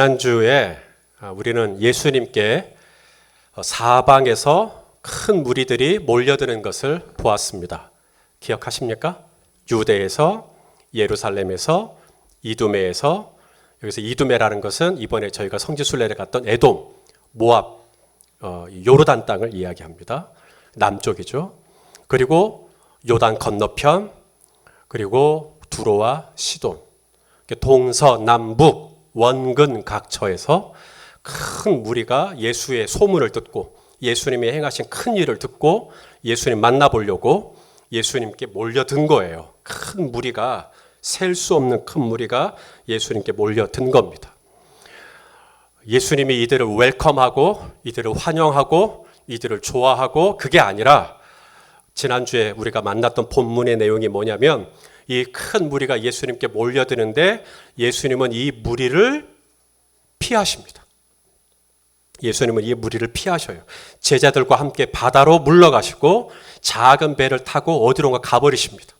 지난주에 우리는 예수님께 사방에서 큰 무리들이 몰려드는 것을 보았습니다. 기억하십니까? 유대에서, 예루살렘에서, 이두메에서, 여기서 이두메라는 것은 이번에 저희가 성지순례를 갔던 에돔, 모압, 요르단 땅을 이야기합니다. 남쪽이죠. 그리고 요단 건너편, 그리고 두로와 시돈, 동서남북 원근 각처에서 큰 무리가 예수의 소문을 듣고 예수님이 행하신 큰 일을 듣고 예수님 만나보려고 예수님께 몰려든 거예요. 큰 무리가, 셀 수 없는 큰 무리가 예수님께 몰려든 겁니다. 예수님이 이들을 웰컴하고 이들을 환영하고 이들을 좋아하고 그게 아니라 지난주에 우리가 만났던 본문의 내용이 뭐냐면 이 큰 무리가 예수님께 몰려드는데 예수님은 이 무리를 피하십니다. 예수님은 이 무리를 피하셔요. 제자들과 함께 바다로 물러가시고 작은 배를 타고 어디론가 가버리십니다.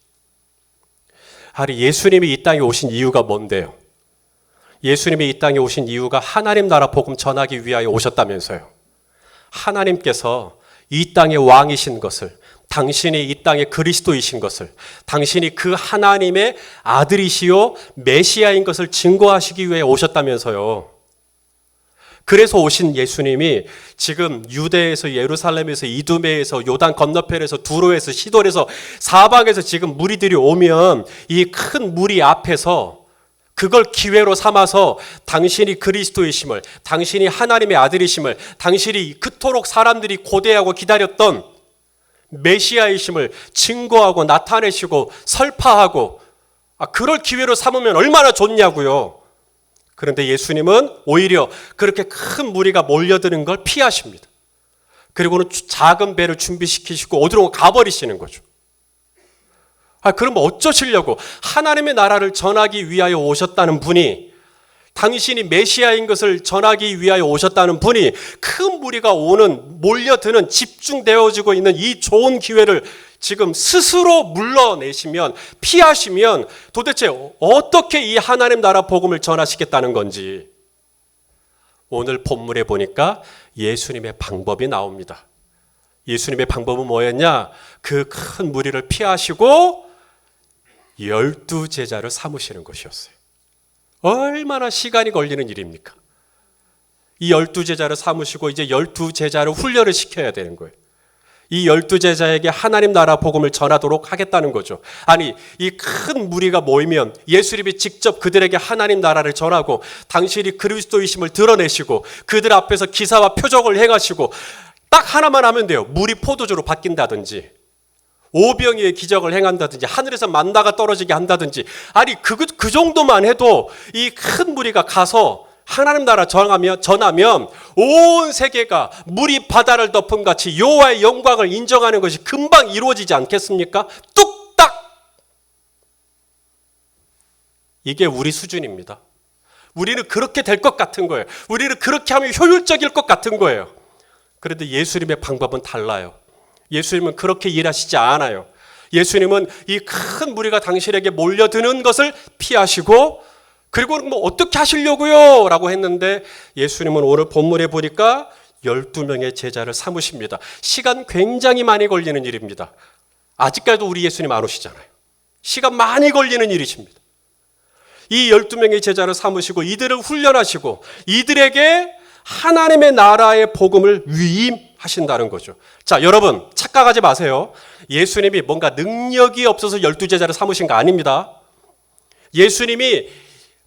아니, 예수님이 이 땅에 오신 이유가 뭔데요? 예수님이 이 땅에 오신 이유가 하나님 나라 복음 전하기 위하여 오셨다면서요. 하나님께서 이 땅의 왕이신 것을, 당신이 이 땅의 그리스도이신 것을, 당신이 그 하나님의 아들이시요 메시아인 것을 증거하시기 위해 오셨다면서요. 그래서 오신 예수님이 지금 유대에서, 예루살렘에서, 이두메에서, 요단 건너편에서, 두로에서, 시돈에서, 사방에서 지금 무리들이 오면 이 큰 무리 앞에서 그걸 기회로 삼아서 당신이 그리스도이심을, 당신이 하나님의 아들이심을, 당신이 그토록 사람들이 고대하고 기다렸던 메시아이심을 증거하고 나타내시고 설파하고, 그럴 기회로 삼으면 얼마나 좋냐고요. 그런데 예수님은 오히려 그렇게 큰 무리가 몰려드는 걸 피하십니다. 그리고는 작은 배를 준비시키시고 어디로 가버리시는 거죠. 그럼 어쩌시려고? 하나님의 나라를 전하기 위하여 오셨다는 분이, 당신이 메시아인 것을 전하기 위하여 오셨다는 분이 큰 무리가 오는, 몰려드는, 집중되어지고 있는 이 좋은 기회를 지금 스스로 물러내시면, 피하시면 도대체 어떻게 이 하나님 나라 복음을 전하시겠다는 건지 오늘 본문에 보니까 예수님의 방법이 나옵니다. 예수님의 방법은 뭐였냐? 그 큰 무리를 피하시고 12제자를 삼으시는 것이었어요. 얼마나 시간이 걸리는 일입니까? 이 12제자를 삼으시고 이제 12제자를 훈련을 시켜야 되는 거예요. 이 12제자에게 하나님 나라 복음을 전하도록 하겠다는 거죠. 아니, 이 큰 무리가 모이면 예수님이 직접 그들에게 하나님 나라를 전하고 당신이 그리스도이심을 드러내시고 그들 앞에서 기사와 표적을 행하시고 딱 하나만 하면 돼요. 물이 포도주로 바뀐다든지, 오병이의 기적을 행한다든지, 하늘에서 만나가 떨어지게 한다든지. 아니, 그 정도만 해도 이 큰 무리가 가서 하나님 나라 전하면 온 세계가 물이 바다를 덮은 같이 여호와의 영광을 인정하는 것이 금방 이루어지지 않겠습니까? 뚝딱! 이게 우리 수준입니다. 우리는 그렇게 될 것 같은 거예요. 우리는 그렇게 하면 효율적일 것 같은 거예요. 그런데 예수님의 방법은 달라요. 예수님은 그렇게 일하시지 않아요. 예수님은 이 큰 무리가 당신에게 몰려드는 것을 피하시고, 그리고 뭐 어떻게 하시려고요? 라고 했는데 예수님은 오늘 본문에 보니까 12명의 제자를 삼으십니다. 시간 굉장히 많이 걸리는 일입니다. 아직까지도 우리 예수님 안 오시잖아요. 시간 많이 걸리는 일이십니다. 이 12명의 제자를 삼으시고 이들을 훈련하시고 이들에게 하나님의 나라의 복음을 위임하신다는 거죠. 자, 여러분 착각하지 마세요. 예수님이 뭔가 능력이 없어서 12제자를 삼으신 거 아닙니다. 예수님이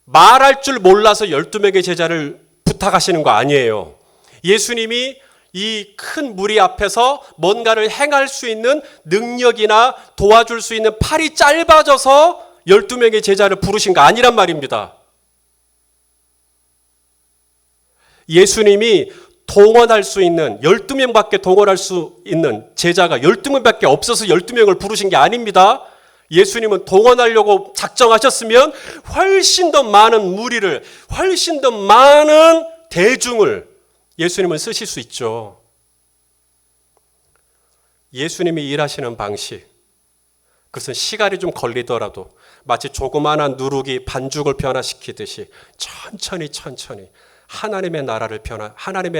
말할 줄 몰라서 12명의 제자를 부탁하시는 거 아니에요. 예수님이 이 큰 무리 앞에서 뭔가를 행할 수 있는 능력이나 도와줄 수 있는 팔이 짧아져서 12명의 제자를 부르신 거 아니란 말입니다. 예수님이 동원할 수 있는 12명밖에 동원할 수 있는 제자가 12명밖에 없어서 12명을 부르신 게 아닙니다. 예수님은 동원하려고 작정하셨으면 훨씬 더 많은 무리를, 훨씬 더 많은 대중을 예수님은 쓰실 수 있죠. 예수님이 일하시는 방식, 그것은 시간이 좀 걸리더라도 마치 조그마한 누룩이 반죽을 변화시키듯이 천천히 하나님의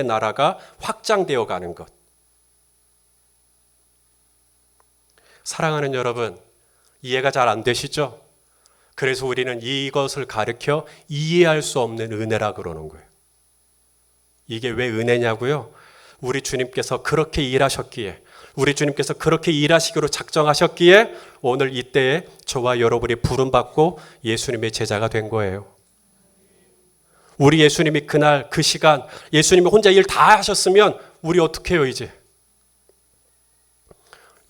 나라가 확장되어 가는 것. 사랑하는 여러분, 이해가 잘 안 되시죠? 그래서 우리는 이것을 가르쳐 이해할 수 없는 은혜라 그러는 거예요. 이게 왜 은혜냐고요? 우리 주님께서 그렇게 일하셨기에, 우리 주님께서 그렇게 일하시기로 작정하셨기에 오늘 이때에 저와 여러분이 부름받고 예수님의 제자가 된 거예요. 우리 예수님이 그날 그 시간 예수님이 혼자 일 다 하셨으면 우리 어떻게 해요 이제?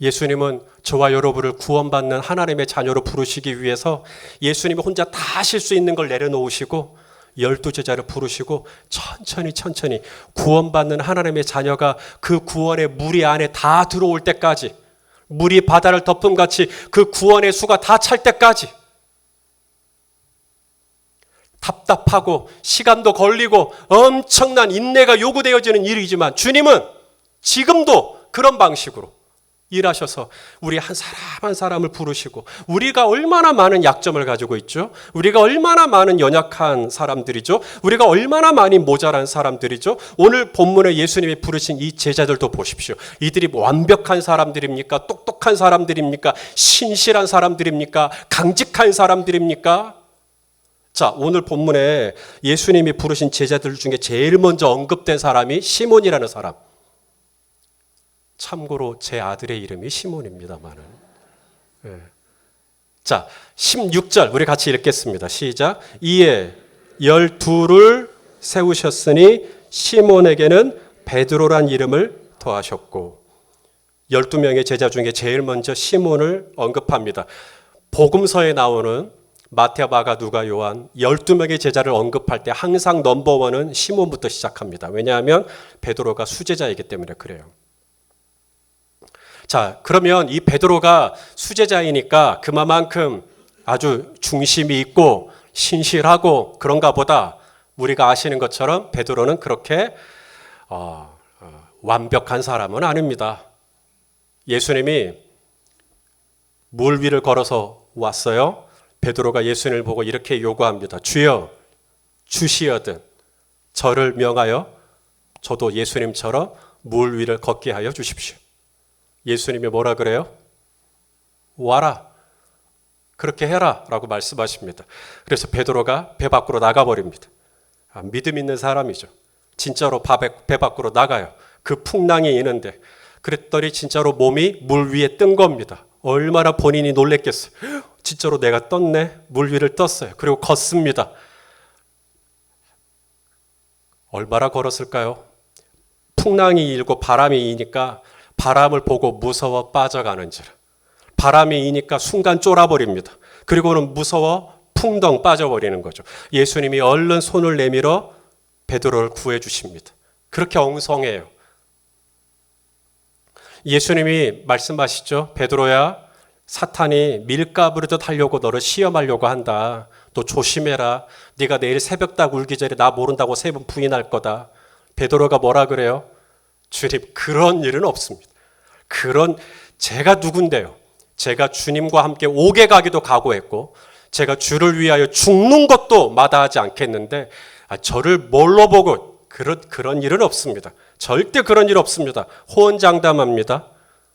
예수님은 저와 여러분을 구원받는 하나님의 자녀로 부르시기 위해서 예수님이 혼자 다 하실 수 있는 걸 내려놓으시고 12제자를 부르시고 천천히 구원받는 하나님의 자녀가 그 구원의 무리 안에 다 들어올 때까지, 물이 바다를 덮음같이 그 구원의 수가 다 찰 때까지 답답하고 시간도 걸리고 엄청난 인내가 요구되어지는 일이지만 주님은 지금도 그런 방식으로 일하셔서 우리 한 사람 한 사람을 부르시고, 우리가 얼마나 많은 약점을 가지고 있죠? 우리가 얼마나 많은 연약한 사람들이죠? 우리가 얼마나 많이 모자란 사람들이죠? 오늘 본문에 예수님이 부르신 이 제자들도 보십시오. 이들이 완벽한 사람들입니까? 똑똑한 사람들입니까? 신실한 사람들입니까? 강직한 사람들입니까? 자, 오늘 본문에 예수님이 부르신 제자들 중에 제일 먼저 언급된 사람이 시몬이라는 사람. 참고로 제 아들의 이름이 시몬입니다만은. 네. 자, 16절 우리 같이 읽겠습니다. 시작. 이에 12를 세우셨으니 시몬에게는 베드로란 이름을 더하셨고, 12명의 제자 중에 제일 먼저 시몬을 언급합니다. 복음서에 나오는 마태, 마가, 누가, 요한 12명의 제자를 언급할 때 항상 넘버원은 시몬부터 시작합니다. 왜냐하면 베드로가 수제자이기 때문에 그래요. 자, 그러면 이 베드로가 수제자이니까 그만큼 아주 중심이 있고 신실하고 그런가 보다. 우리가 아시는 것처럼 베드로는 그렇게 완벽한 사람은 아닙니다. 예수님이 물 위를 걸어서 왔어요. 베드로가 예수님을 보고 이렇게 요구합니다. 주여, 주시어든 저를 명하여 저도 예수님처럼 물 위를 걷게 하여 주십시오. 예수님이 뭐라 그래요? 와라, 그렇게 해라 라고 말씀하십니다. 그래서 베드로가 배 밖으로 나가버립니다. 믿음 있는 사람이죠. 진짜로 배 밖으로 나가요. 그 풍랑이 있는데, 그랬더니 진짜로 몸이 물 위에 뜬 겁니다. 얼마나 본인이 놀랬겠어요. 진짜로 내가 떴네. 물 위를 떴어요. 그리고 걷습니다. 얼마나 걸었을까요? 풍랑이 일고 바람이 이니까 바람을 보고 무서워 빠져가는지라. 바람이 이니까 순간 쫄아버립니다. 그리고는 무서워 풍덩 빠져버리는 거죠. 예수님이 얼른 손을 내밀어 베드로를 구해주십니다. 그렇게 엉성해요. 예수님이 말씀하시죠. 베드로야, 사탄이 밀가부르듯 하려고 너를 시험하려고 한다. 너 조심해라. 네가 내일 새벽닭 울기 전에 나 모른다고 3번 부인할 거다. 베드로가 뭐라 그래요? 주님, 그런 일은 없습니다. 제가 누군데요? 제가 주님과 함께 옥에 가기도 각오했고, 제가 주를 위하여 죽는 것도 마다하지 않겠는데, 저를 뭘로 보고 그런 일은 없습니다. 절대 그런 일 없습니다. 호언장담합니다.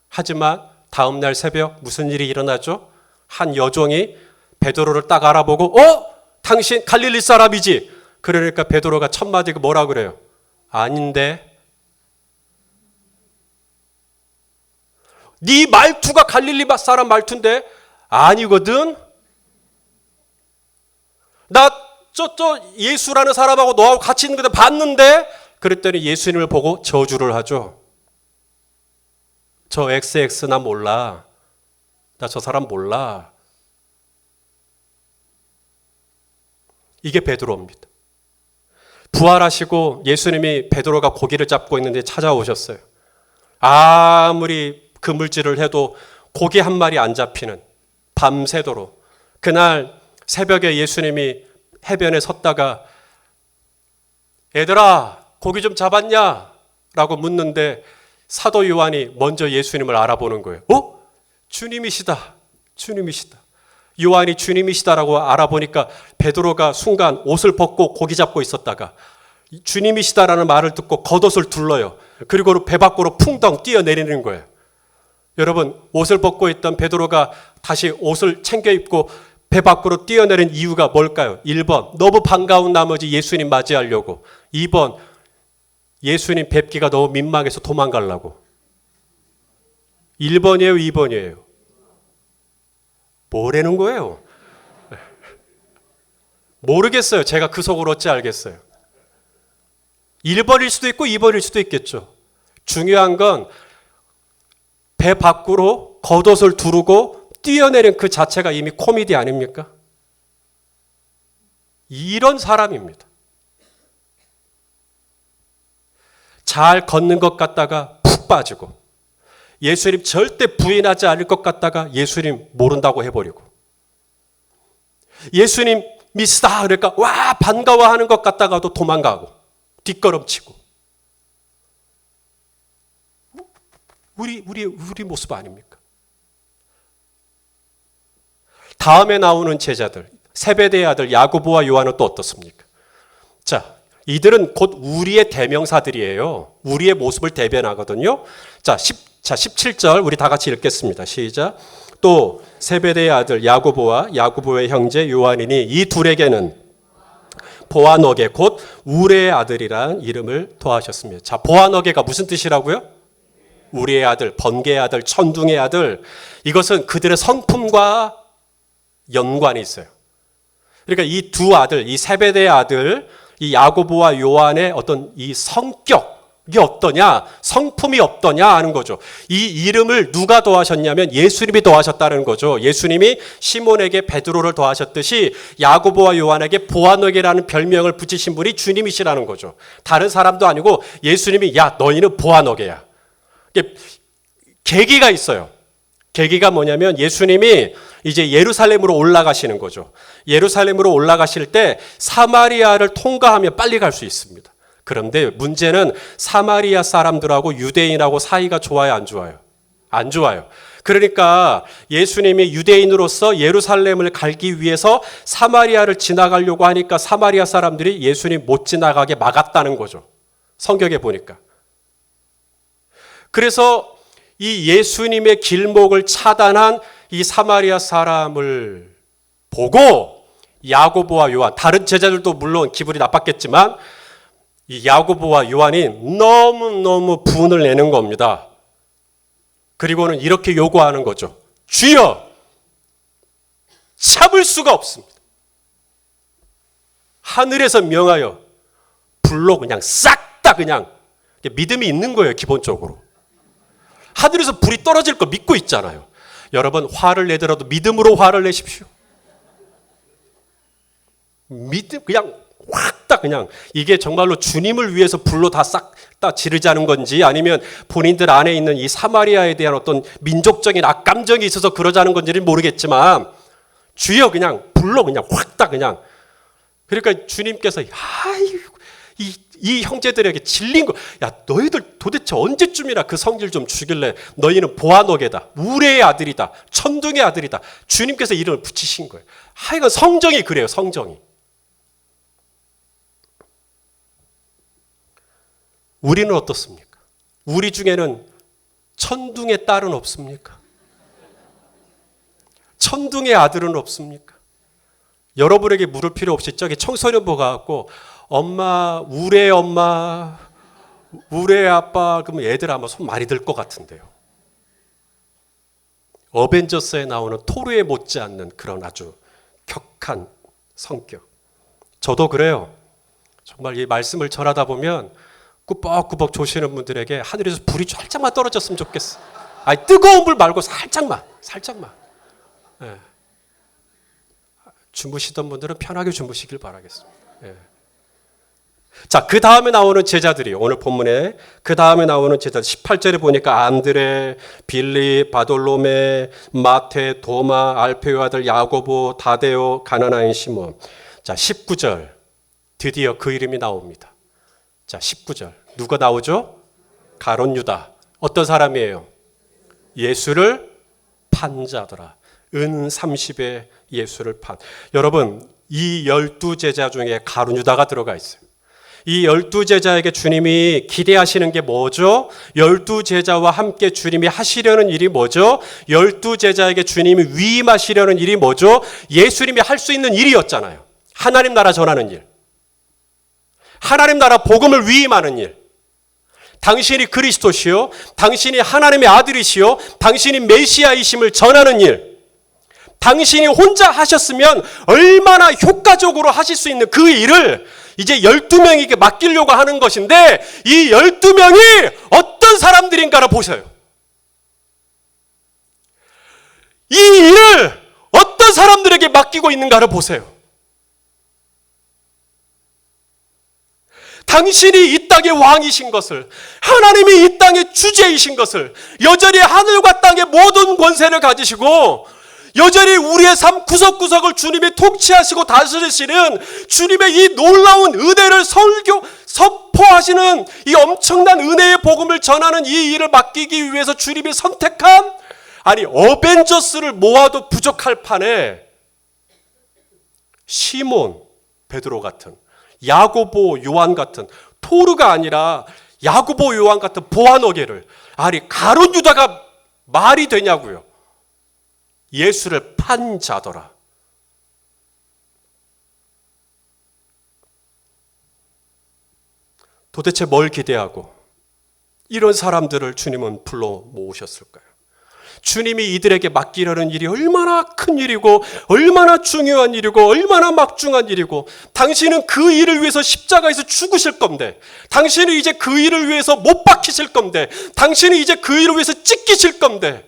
하지만 다음 날 새벽 무슨 일이 일어나죠? 한 여종이 베드로를 딱 알아보고 당신 갈릴리 사람이지? 그러니까 베드로가 첫 마디가 뭐라 그래요? 아닌데. 네 말투가 갈릴리 사람 말투인데? 아니거든. 나 예수라는 사람하고 너하고 같이 있는 거 봤는데? 그랬더니 예수님을 보고 저주를 하죠. 저 XX 나 몰라. 나 저 사람 몰라. 이게 베드로입니다. 부활하시고 예수님이 베드로가 고기를 잡고 있는데 찾아오셨어요. 아무리 그물질을 해도 고기 한 마리 안 잡히는, 밤새도록. 그날 새벽에 예수님이 해변에 섰다가 얘들아, 고기 좀 잡았냐? 라고 묻는데 사도 요한이 먼저 예수님을 알아보는 거예요. 주님이시다. 주님이시다. 요한이 주님이시다라고 알아보니까 베드로가 순간 옷을 벗고 고기 잡고 있었다가 주님이시다라는 말을 듣고 겉옷을 둘러요. 그리고 배 밖으로 풍덩 뛰어내리는 거예요. 여러분, 옷을 벗고 있던 베드로가 다시 옷을 챙겨 입고 배 밖으로 뛰어내린 이유가 뭘까요? 1번, 너무 반가운 나머지 예수님 맞이하려고. 2번, 예수님 뵙기가 너무 민망해서 도망가려고. 1번이에요, 2번이에요? 뭐라는 거예요? 모르겠어요. 제가 그 속을 어찌 알겠어요. 1번일 수도 있고 2번일 수도 있겠죠. 중요한 건 배 밖으로 겉옷을 두르고 뛰어내린 그 자체가 이미 코미디 아닙니까? 이런 사람입니다. 잘 걷는 것 같다가 푹 빠지고, 예수님 절대 부인하지 않을 것 같다가 예수님 모른다고 해버리고, 예수님 미스다 그러니까 와 반가워하는 것 같다가도 도망가고 뒷걸음치고. 우리 모습 아닙니까? 다음에 나오는 제자들, 세베대의 아들 야고보와 요한은 또 어떻습니까? 자, 이들은 곧 우리의 대명사들이에요. 우리의 모습을 대변하거든요. 자, 17절 우리 다 같이 읽겠습니다. 시작. 또 세베대의 아들 야고보와 야고보의 형제 요한이니 이 둘에게는 보아너게 곧 우레의 아들이란 이름을 더하셨습니다. 자, 보아너게가 무슨 뜻이라고요? 우리의 아들, 번개의 아들, 천둥의 아들. 이것은 그들의 성품과 연관이 있어요. 그러니까 이 두 아들, 이 세베대의 아들, 이 야고보와 요한의 어떤 이 성격이 어떠냐, 성품이 어떠냐 하는 거죠. 이 이름을 누가 더하셨냐면 예수님이 더하셨다는 거죠. 예수님이 시몬에게 베드로를 더하셨듯이 야고보와 요한에게 보아너게라는 별명을 붙이신 분이 주님이시라는 거죠. 다른 사람도 아니고 예수님이 야 너희는 보아너게야. 계기가 있어요. 계기가 뭐냐면 예수님이 이제 예루살렘으로 올라가시는 거죠. 예루살렘으로 올라가실 때 사마리아를 통과하면 빨리 갈 수 있습니다. 그런데 문제는 사마리아 사람들하고 유대인하고 사이가 좋아요, 안 좋아요? 안 좋아요. 그러니까 예수님이 유대인으로서 예루살렘을 가기 위해서 사마리아를 지나가려고 하니까 사마리아 사람들이 예수님 못 지나가게 막았다는 거죠. 성경에 보니까. 그래서 이 예수님의 길목을 차단한 이 사마리아 사람을 보고 야고보와 요한, 다른 제자들도 물론 기분이 나빴겠지만 이 야고보와 요한이 너무너무 분을 내는 겁니다. 그리고는 이렇게 요구하는 거죠. 주여, 참을 수가 없습니다. 하늘에서 명하여 불로 그냥 싹 다 그냥 믿음이 있는 거예요, 기본적으로. 하늘에서 불이 떨어질 거 믿고 있잖아요. 여러분, 화를 내더라도 믿음으로 화를 내십시오. 믿음, 그냥 확 다 그냥. 이게 정말로 주님을 위해서 불로 다 싹 다 지르자는 건지 아니면 본인들 안에 있는 이 사마리아에 대한 어떤 민족적인 악감정이 있어서 그러자는 건지는 모르겠지만 주여 그냥 불로 그냥 확 다 그냥. 그러니까 주님께서 이 형제들에게 질린 거, 야 너희들 도대체 언제쯤이나 그 성질 좀 주길래 너희는 보아너게다, 우레의 아들이다, 천둥의 아들이다. 주님께서 이름을 붙이신 거예요. 하여간 성정이 그래요, 성정이. 우리는 어떻습니까? 우리 중에는 천둥의 딸은 없습니까? 천둥의 아들은 없습니까? 여러분에게 물을 필요 없이 저기 청소년부 가갖고 엄마, 우레 엄마, 우레 아빠, 그러면 애들 아마 손 많이 들 것 같은데요. 어벤져스에 나오는 토르에 못지않는 그런 아주 격한 성격. 저도 그래요. 정말 이 말씀을 전하다 보면 꾸벅꾸벅 조시는 분들에게 하늘에서 불이 살짝만 떨어졌으면 좋겠어. 아니, 뜨거운 불 말고 살짝만. 예. 주무시던 분들은 편하게 주무시길 바라겠습니다. 예. 자, 그 다음에 나오는 제자들이 오늘 본문에 그 다음에 나오는 제자들 18절에 보니까 안드레, 빌리, 바돌로메, 마테, 도마, 알페오 아들 야고보, 다데오, 가나나인 시몬. 자, 19절 드디어 그 이름이 나옵니다. 자, 19절 누가 나오죠? 가룟 유다. 어떤 사람이에요? 예수를 판 자더라. 은 30에 예수를 판. 여러분, 이 12제자 중에 가룟 유다가 들어가 있어요. 이 12제자에게 주님이 기대하시는 게 뭐죠? 12제자와 함께 주님이 하시려는 일이 뭐죠? 12제자에게 주님이 위임하시려는 일이 뭐죠? 예수님이 할 수 있는 일이었잖아요. 하나님 나라 전하는 일. 하나님 나라 복음을 위임하는 일. 당신이 그리스도시요, 당신이 하나님의 아들이시요, 당신이 메시아이심을 전하는 일. 당신이 혼자 하셨으면 얼마나 효과적으로 하실 수 있는 그 일을 이제 12명에게 맡기려고 하는 것인데, 이 12명이 어떤 사람들인가를 보세요. 이 일을 어떤 사람들에게 맡기고 있는가를 보세요. 당신이 이 땅의 왕이신 것을, 하나님이 이 땅의 주제이신 것을, 여전히 하늘과 땅의 모든 권세를 가지시고 여전히 우리의 삶 구석구석을 주님이 통치하시고 다스리시는 주님의 이 놀라운 은혜를 선포하시는 이 엄청난 은혜의 복음을 전하는 이 일을 맡기기 위해서 주님이 선택한, 아니 어벤져스를 모아도 부족할 판에 시몬, 베드로 같은, 야고보, 요한 같은, 토르가 아니라 야고보, 요한 같은 보아너게를, 아니 가룟 유다가 말이 되냐고요. 예수를 판 자더라. 도대체 뭘 기대하고 이런 사람들을 주님은 불러 모으셨을까요? 주님이 이들에게 맡기려는 일이 얼마나 큰 일이고 얼마나 중요한 일이고 얼마나 막중한 일이고, 당신은 그 일을 위해서 십자가에서 죽으실 건데, 당신은 이제 그 일을 위해서 못 박히실 건데, 당신은 이제 그 일을 위해서 찢기실 건데,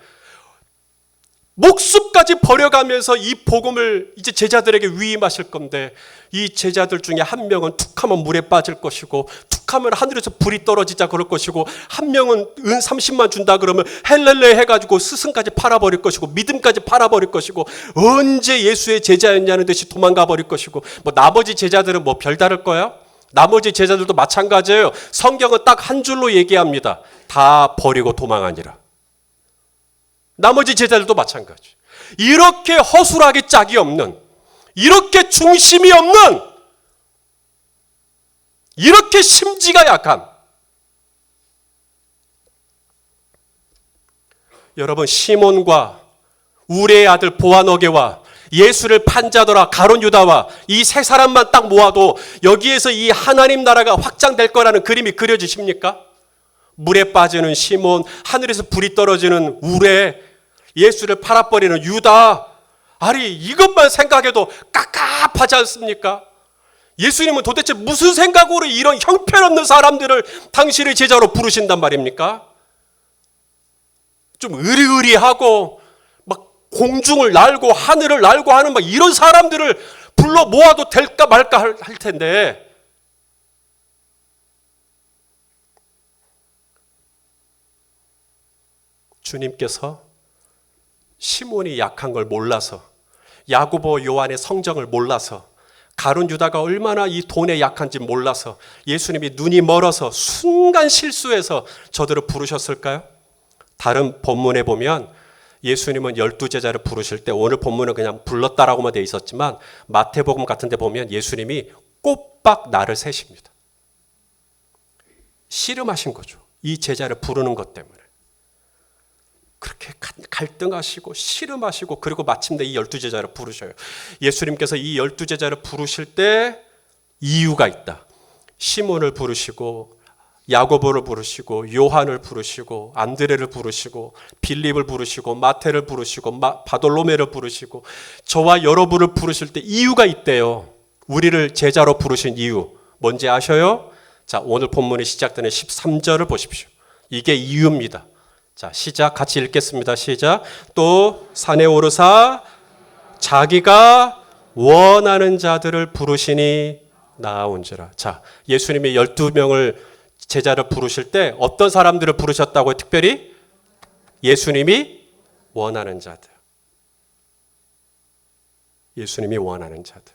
목숨까지 버려가면서 이 복음을 이제 제자들에게 위임하실 건데, 이 제자들 중에 한 명은 툭하면 물에 빠질 것이고, 툭하면 하늘에서 불이 떨어지자 그럴 것이고, 한 명은 은 30만 준다 그러면 헬렐레 해가지고 스승까지 팔아버릴 것이고, 믿음까지 팔아버릴 것이고, 언제 예수의 제자였냐는 듯이 도망가 버릴 것이고, 뭐 나머지 제자들은 뭐 별다를 거야? 나머지 제자들도 마찬가지예요. 성경은 딱 한 줄로 얘기합니다. 다 버리고 도망하니라. 나머지 제자들도 마찬가지. 이렇게 허술하게 짝이 없는, 이렇게 중심이 없는, 이렇게 심지가 약한, 여러분, 시몬과 우레의 아들 보아너게와 예수를 판자더라 가룟 유다와 이 세 사람만 딱 모아도 여기에서 이 하나님 나라가 확장될 거라는 그림이 그려지십니까? 물에 빠지는 시몬, 하늘에서 불이 떨어지는 우레, 예수를 팔아버리는 유다. 아니 이것만 생각해도 깝깝하지 않습니까? 예수님은 도대체 무슨 생각으로 이런 형편없는 사람들을 당신의 제자로 부르신단 말입니까? 좀 의리의리하고 막 공중을 날고 하늘을 날고 하는 막 이런 사람들을 불러 모아도 될까 말까 할 텐데, 주님께서 시몬이 약한 걸 몰라서, 야고보 요한의 성정을 몰라서, 가룟 유다가 얼마나 이 돈에 약한지 몰라서 예수님이 눈이 멀어서 순간 실수해서 저들을 부르셨을까요? 다른 본문에 보면 예수님은 12제자를 부르실 때, 오늘 본문은 그냥 불렀다라고만 돼 있었지만 마태복음 같은 데 보면 예수님이 꼬박 날을 세십니다. 씨름하신 거죠. 이 제자를 부르는 것 때문에. 그렇게 갈등하시고 씨름하시고, 그리고 마침내 이 12제자를 부르셔요. 예수님께서 이 12제자를 부르실 때 이유가 있다. 시몬을 부르시고 야고보를 부르시고 요한을 부르시고 안드레를 부르시고 빌립을 부르시고 마태를 부르시고 바돌로메를 부르시고 저와 여러분을 부르실 때 이유가 있대요. 우리를 제자로 부르신 이유 뭔지 아셔요? 자, 오늘 본문이 시작되는 13절을 보십시오. 이게 이유입니다. 자, 시작. 같이 읽겠습니다. 시작. 또 산에 오르사 자기가 원하는 자들을 부르시니 나아온지라. 자, 예수님이 12명을 제자를 부르실 때 어떤 사람들을 부르셨다고요? 특별히 예수님이 원하는 자들. 예수님이 원하는 자들.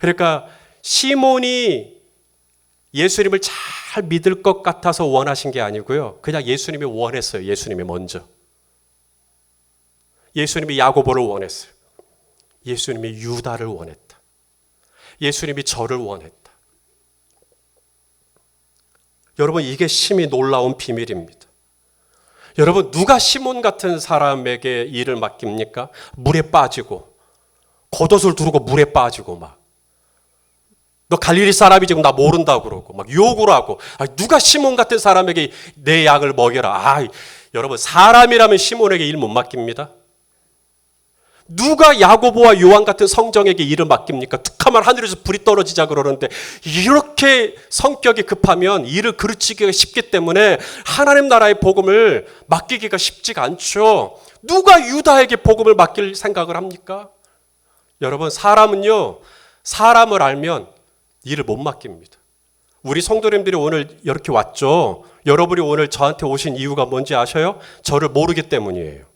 그러니까 시몬이 예수님을 잘 믿을 것 같아서 원하신 게 아니고요. 그냥 예수님이 원했어요. 예수님이 먼저. 예수님이 야고보를 원했어요. 예수님이 유다를 원했다. 예수님이 저를 원했다. 여러분, 이게 심히 놀라운 비밀입니다. 여러분, 누가 시몬 같은 사람에게 일을 맡깁니까? 물에 빠지고 겉옷을 두르고 물에 빠지고 막 너 갈릴리 사람이 지금 나 모른다고 그러고 막 욕을 하고 누가 시몬 같은 사람에게 내 양을 먹여라. 여러분, 사람이라면 시몬에게 일 못 맡깁니다. 누가 야고보와 요한 같은 성정에게 일을 맡깁니까? 툭하면 하늘에서 불이 떨어지자 그러는데 이렇게 성격이 급하면 일을 그르치기가 쉽기 때문에 하나님 나라의 복음을 맡기기가 쉽지가 않죠. 누가 유다에게 복음을 맡길 생각을 합니까? 여러분, 사람은요, 사람을 알면 일을 못 맡깁니다. 우리 성도님들이 오늘 이렇게 왔죠. 여러분이 오늘 저한테 오신 이유가 뭔지 아셔요? 저를 모르기 때문이에요.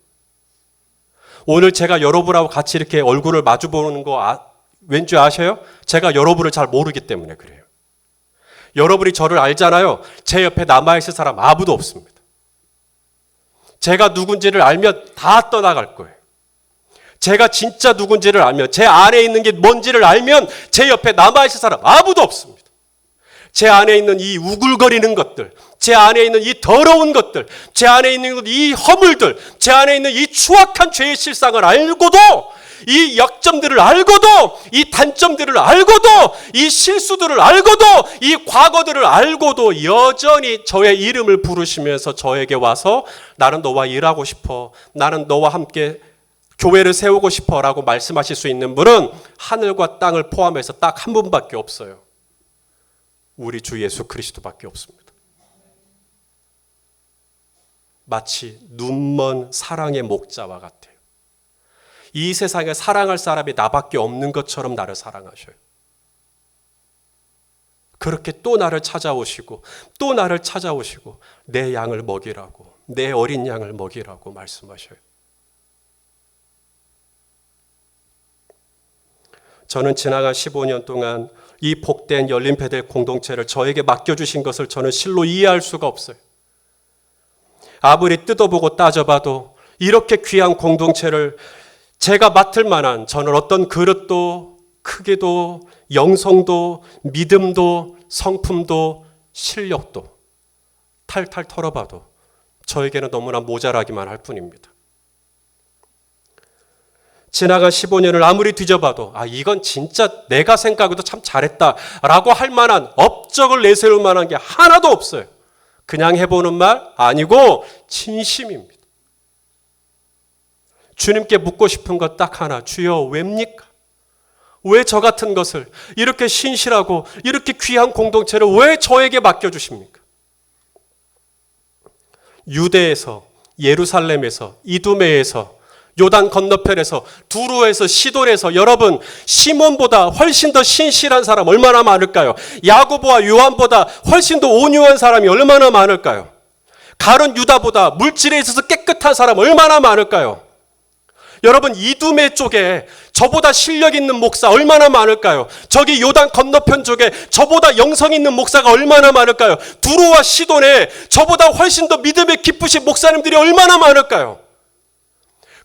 오늘 제가 여러분하고 같이 이렇게 얼굴을 마주보는 거 왠지 아셔요? 제가 여러분을 잘 모르기 때문에 그래요. 여러분이 저를 알잖아요. 제 옆에 남아있을 사람 아무도 없습니다. 제가 누군지를 알면 다 떠나갈 거예요. 제가 진짜 누군지를 알면, 제 안에 있는 게 뭔지를 알면 제 옆에 남아있을 사람 아무도 없습니다. 제 안에 있는 이 우글거리는 것들, 제 안에 있는 이 더러운 것들, 제 안에 있는 이 허물들, 제 안에 있는 이 추악한 죄의 실상을 알고도, 이 약점들을 알고도, 이 단점들을 알고도, 이 실수들을 알고도, 이 과거들을 알고도 여전히 저의 이름을 부르시면서 저에게 와서 나는 너와 일하고 싶어, 나는 너와 함께 교회를 세우고 싶어 라고 말씀하실 수 있는 분은 하늘과 땅을 포함해서 딱 한 분밖에 없어요. 우리 주 예수 그리스도밖에 없습니다. 마치 눈먼 사랑의 목자와 같아요. 이 세상에 사랑할 사람이 나밖에 없는 것처럼 나를 사랑하셔요. 그렇게 또 나를 찾아오시고 또 나를 찾아오시고 내 양을 먹이라고, 내 어린 양을 먹이라고 말씀하셔요. 저는 지나간 15년 동안 이 복된 열린 베델 공동체를 저에게 맡겨주신 것을 저는 실로 이해할 수가 없어요. 아무리 뜯어보고 따져봐도 이렇게 귀한 공동체를 제가 맡을 만한, 저는 어떤 그릇도 크기도 영성도 믿음도 성품도 실력도 탈탈 털어봐도 저에게는 너무나 모자라기만 할 뿐입니다. 지나간 15년을 아무리 뒤져봐도 이건 진짜 내가 생각해도 참 잘했다라고 할 만한, 업적을 내세울 만한 게 하나도 없어요. 그냥 해보는 말 아니고 진심입니다. 주님께 묻고 싶은 것 딱 하나, 주여 왜입니까? 왜 저 같은 것을, 이렇게 신실하고 이렇게 귀한 공동체를 왜 저에게 맡겨주십니까? 유대에서, 예루살렘에서, 이두메에서, 요단 건너편에서, 두로에서, 시돈에서, 여러분, 시몬보다 훨씬 더 신실한 사람 얼마나 많을까요? 야고보와 요한보다 훨씬 더 온유한 사람이 얼마나 많을까요? 가룟 유다보다 물질에 있어서 깨끗한 사람 얼마나 많을까요? 여러분, 이두메 쪽에 저보다 실력 있는 목사 얼마나 많을까요? 저기 요단 건너편 쪽에 저보다 영성 있는 목사가 얼마나 많을까요? 두로와 시돈에 저보다 훨씬 더 믿음에 깊으신 목사님들이 얼마나 많을까요?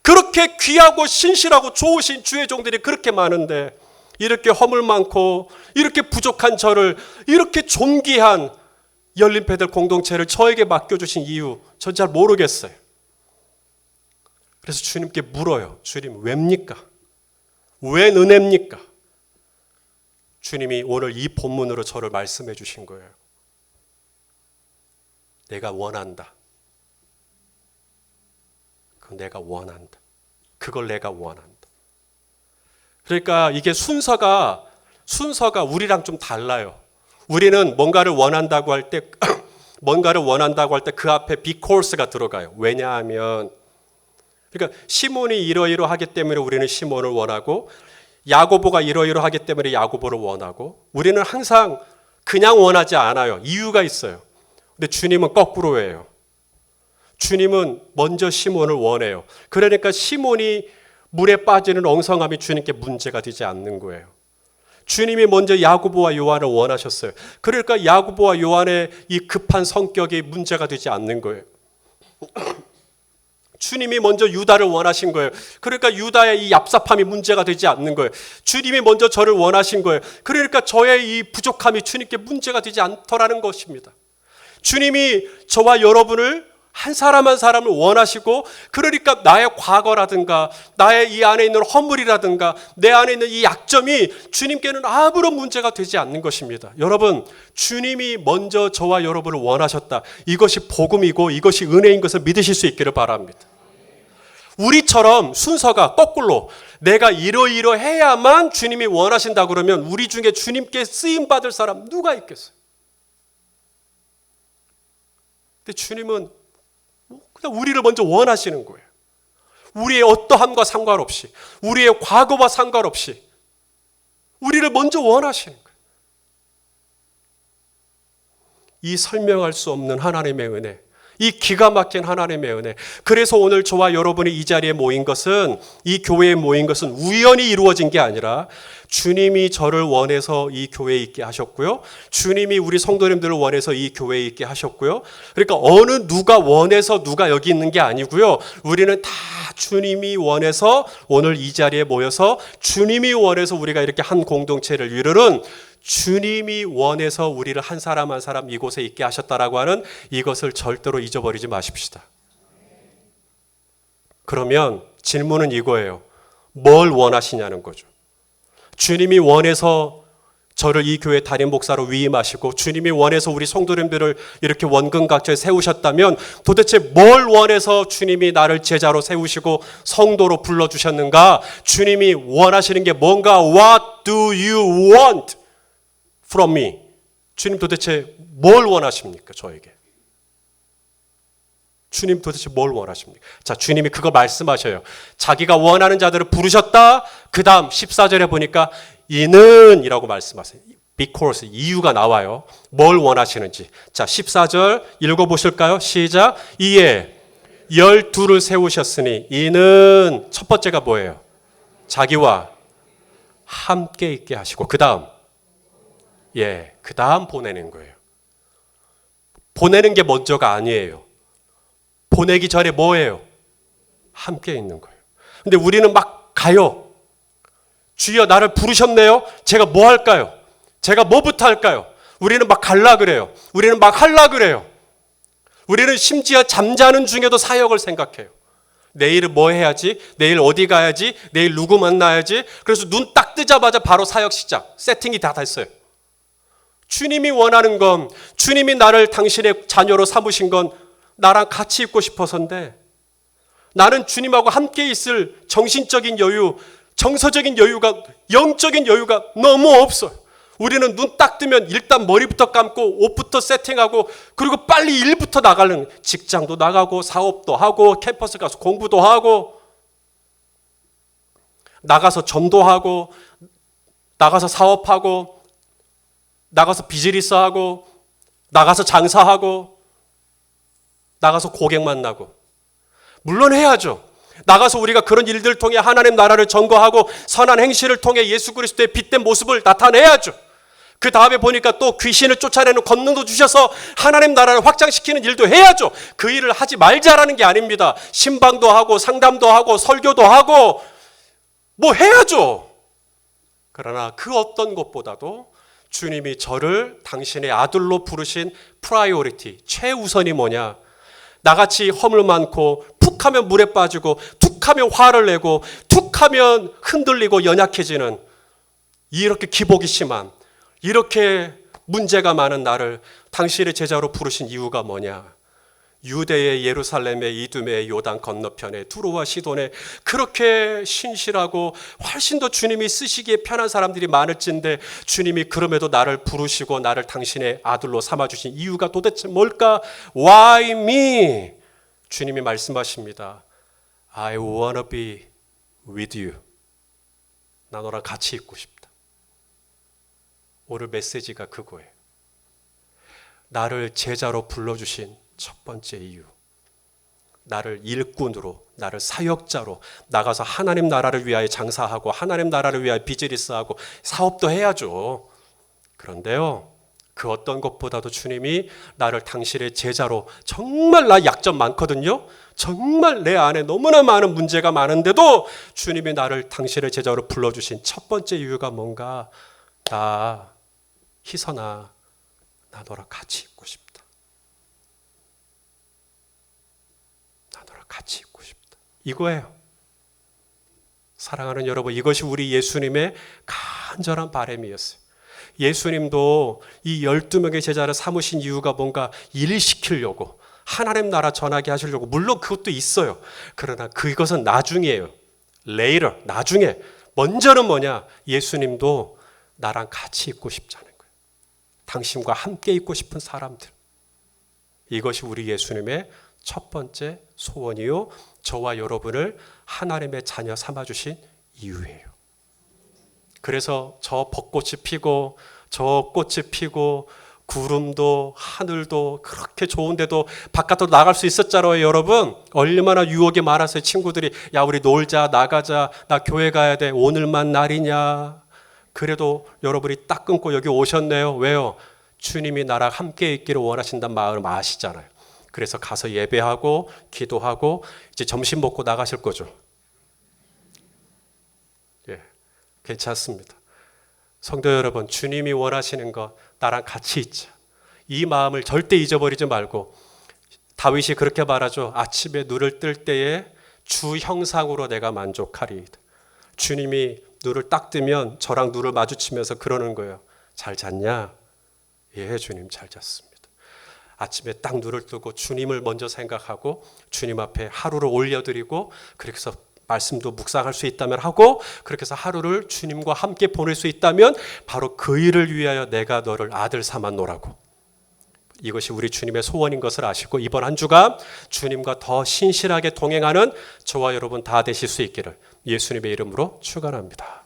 그렇게 귀하고 신실하고 좋으신 주의 종들이 그렇게 많은데 이렇게 허물 많고 이렇게 부족한 저를, 이렇게 존귀한 열린 베델 공동체를 저에게 맡겨주신 이유 전 잘 모르겠어요. 그래서 주님께 물어요. 주님 왜입니까? 왜 은혜입니까? 주님이 오늘 이 본문으로 저를 말씀해 주신 거예요. 내가 원한다. 그건 내가 원한다. 그걸 내가 원한다. 그러니까 이게 순서가 우리랑 좀 달라요. 우리는 뭔가를 원한다고 할 때 그 앞에 because가 들어가요. 왜냐하면, 그러니까 시몬이 이러이러하기 때문에 우리는 시몬을 원하고, 야고보가 이러이러하기 때문에 야고보를 원하고, 우리는 항상 그냥 원하지 않아요. 이유가 있어요. 근데 주님은 거꾸로 해요. 주님은 먼저 시몬을 원해요. 그러니까 시몬이 물에 빠지는 엉성함이 주님께 문제가 되지 않는 거예요. 주님이 먼저 야고보와 요한을 원하셨어요. 그러니까 야고보와 요한의 이 급한 성격이 문제가 되지 않는 거예요. 주님이 먼저 유다를 원하신 거예요. 그러니까 유다의 이 얍삽함이 문제가 되지 않는 거예요. 주님이 먼저 저를 원하신 거예요. 그러니까 저의 이 부족함이 주님께 문제가 되지 않더라는 것입니다. 주님이 저와 여러분을 한 사람 한 사람을 원하시고, 그러니까 나의 과거라든가 나의 이 안에 있는 허물이라든가 내 안에 있는 이 약점이 주님께는 아무런 문제가 되지 않는 것입니다. 여러분, 주님이 먼저 저와 여러분을 원하셨다. 이것이 복음이고 이것이 은혜인 것을 믿으실 수 있기를 바랍니다. 우리처럼 순서가 거꾸로 내가 이러이러해야만 주님이 원하신다 그러면 우리 중에 주님께 쓰임받을 사람 누가 있겠어요? 근데 주님은 그냥 우리를 먼저 원하시는 거예요. 우리의 어떠함과 상관없이, 우리의 과거와 상관없이 우리를 먼저 원하시는 거예요. 이 설명할 수 없는 하나님의 은혜, 이 기가 막힌 하나님의 은혜. 그래서 오늘 저와 여러분이 이 자리에 모인 것은, 이 교회에 모인 것은 우연히 이루어진 게 아니라 주님이 저를 원해서 이 교회에 있게 하셨고요. 주님이 우리 성도님들을 원해서 이 교회에 있게 하셨고요. 그러니까 어느 누가 원해서 누가 여기 있는 게 아니고요. 우리는 다 주님이 원해서 오늘 이 자리에 모여서, 주님이 원해서 우리가 이렇게 한 공동체를 이루는, 주님이 원해서 우리를 한 사람 한 사람 이곳에 있게 하셨다라고 하는 이것을 절대로 잊어버리지 마십시다. 그러면 질문은 이거예요. 뭘 원하시냐는 거죠. 주님이 원해서 저를 이 교회 담임 목사로 위임하시고 주님이 원해서 우리 성도님들을 이렇게 원근각저에 세우셨다면 도대체 뭘 원해서 주님이 나를 제자로 세우시고 성도로 불러주셨는가? 주님이 원하시는 게 뭔가? What do you want from me? 주님 도대체 뭘 원하십니까? 저에게. 주님 도대체 뭘 원하십니까? 자, 주님이 그거 말씀하셔요. 자기가 원하는 자들을 부르셨다. 그 다음 14절에 보니까 이는 이라고 말씀하세요. because, 이유가 나와요. 뭘 원하시는지. 자, 14절 읽어보실까요? 시작. 이에 12를 세우셨으니, 이는 첫 번째가 뭐예요? 자기와 함께 있게 하시고, 그 다음 그 다음 보내는 거예요. 보내는 게 먼저가 아니에요. 보내기 전에 뭐예요? 함께 있는 거예요. 근데 우리는 막 가요. 주여 나를 부르셨네요. 제가 뭐 할까요? 제가 뭐부터 할까요? 우리는 막 갈라 그래요. 우리는 막 할라 그래요. 우리는 심지어 잠자는 중에도 사역을 생각해요. 내일은 뭐 해야지? 내일 어디 가야지? 내일 누구 만나야지? 그래서 눈 딱 뜨자마자 바로 사역 시작. 세팅이 다 됐어요. 주님이 원하는 건, 주님이 나를 당신의 자녀로 삼으신 건 나랑 같이 있고 싶어서인데, 나는 주님하고 함께 있을 정신적인 여유, 정서적인 여유가, 영적인 여유가 너무 없어요. 우리는 눈 딱 뜨면 일단 머리부터 감고 옷부터 세팅하고, 그리고 빨리 일부터 나가는, 직장도 나가고 사업도 하고 캠퍼스 가서 공부도 하고 나가서 전도하고 나가서 사업하고 나가서 비즈니스 하고 나가서 장사하고 나가서 고객 만나고. 물론 해야죠. 나가서 우리가 그런 일들을 통해 하나님 나라를 전거하고 선한 행실을 통해 예수 그리스도의 빛된 모습을 나타내야죠. 그 다음에 보니까 또 귀신을 쫓아내는 권능도 주셔서 하나님 나라를 확장시키는 일도 해야죠. 그 일을 하지 말자라는 게 아닙니다. 신방도 하고 상담도 하고 설교도 하고 뭐 해야죠. 그러나 그 어떤 것보다도 주님이 저를 당신의 아들로 부르신 프라이오리티, 최우선이 뭐냐? 나같이 허물 많고 푹 하면 물에 빠지고 툭 하면 화를 내고 툭 하면 흔들리고 연약해지는, 이렇게 기복이 심한, 이렇게 문제가 많은 나를 당신의 제자로 부르신 이유가 뭐냐? 유대의 예루살렘의 이두메의 요단 건너편에 두로와 시돈에 그렇게 신실하고 훨씬 더 주님이 쓰시기에 편한 사람들이 많을진데 주님이 그럼에도 나를 부르시고 나를 당신의 아들로 삼아주신 이유가 도대체 뭘까? Why me? 주님이 말씀하십니다. I wanna be with you. 나 너랑 같이 있고 싶다. 오늘 메시지가 그거예요. 나를 제자로 불러주신 첫 번째 이유, 나를 일꾼으로, 나를 사역자로 나가서 하나님 나라를 위하여 장사하고 하나님 나라를 위하여 비즈니스하고 사업도 해야죠. 그런데요, 그 어떤 것보다도 주님이 나를 당신의 제자로, 정말 나 약점 많거든요. 정말 내 안에 너무나 많은 문제가 많은데도 주님이 나를 당신의 제자로 불러주신 첫 번째 이유가 뭔가? 나 희선아, 나 너랑 같이 있고 싶다. 나 너랑 같이 있고 싶다. 이거예요. 사랑하는 여러분, 이것이 우리 예수님의 간절한 바람이었어요. 예수님도 이 12명의 제자를 삼으신 이유가 뭔가 일시키려고, 하나님 나라 전하게 하시려고. 물론 그것도 있어요. 그러나 그것은 나중이에요. later, 나중에. 먼저는 뭐냐? 예수님도 나랑 같이 있고 싶자는 거예요. 당신과 함께 있고 싶은 사람들. 이것이 우리 예수님의 첫 번째 소원이요, 저와 여러분을 하나님의 자녀 삼아주신 이유예요. 그래서 저 벚꽃이 피고 저 꽃이 피고 구름도 하늘도 그렇게 좋은데도 바깥으로 나갈 수 있었잖아요. 여러분, 얼마나 유혹이 많았어요. 친구들이 야 우리 놀자, 나가자, 나 교회 가야 돼, 오늘만 날이냐. 그래도 여러분이 딱 끊고 여기 오셨네요. 왜요? 주님이 나랑 함께 있기를 원하신다는 마음을 아시잖아요. 그래서 가서 예배하고 기도하고 이제 점심 먹고 나가실 거죠. 예, 괜찮습니다. 성도 여러분, 주님이 원하시는 것, 나랑 같이 있자. 이 마음을 절대 잊어버리지 말고, 다윗이 그렇게 말하죠. 아침에 눈을 뜰 때에 주 형상으로 내가 만족하리이다. 주님이 눈을 딱 뜨면 저랑 눈을 마주치면서 그러는 거예요. 잘 잤냐? 예, 주님 잘 잤습니다. 아침에 딱 눈을 뜨고 주님을 먼저 생각하고 주님 앞에 하루를 올려드리고, 그렇게 해서 말씀도 묵상할 수 있다면 하고, 그렇게 해서 하루를 주님과 함께 보낼 수 있다면 바로 그 일을 위하여 내가 너를 아들 삼았노라고. 이것이 우리 주님의 소원인 것을 아시고, 이번 한 주간 주님과 더 신실하게 동행하는 저와 여러분 다 되실 수 있기를 예수님의 이름으로 축원합니다.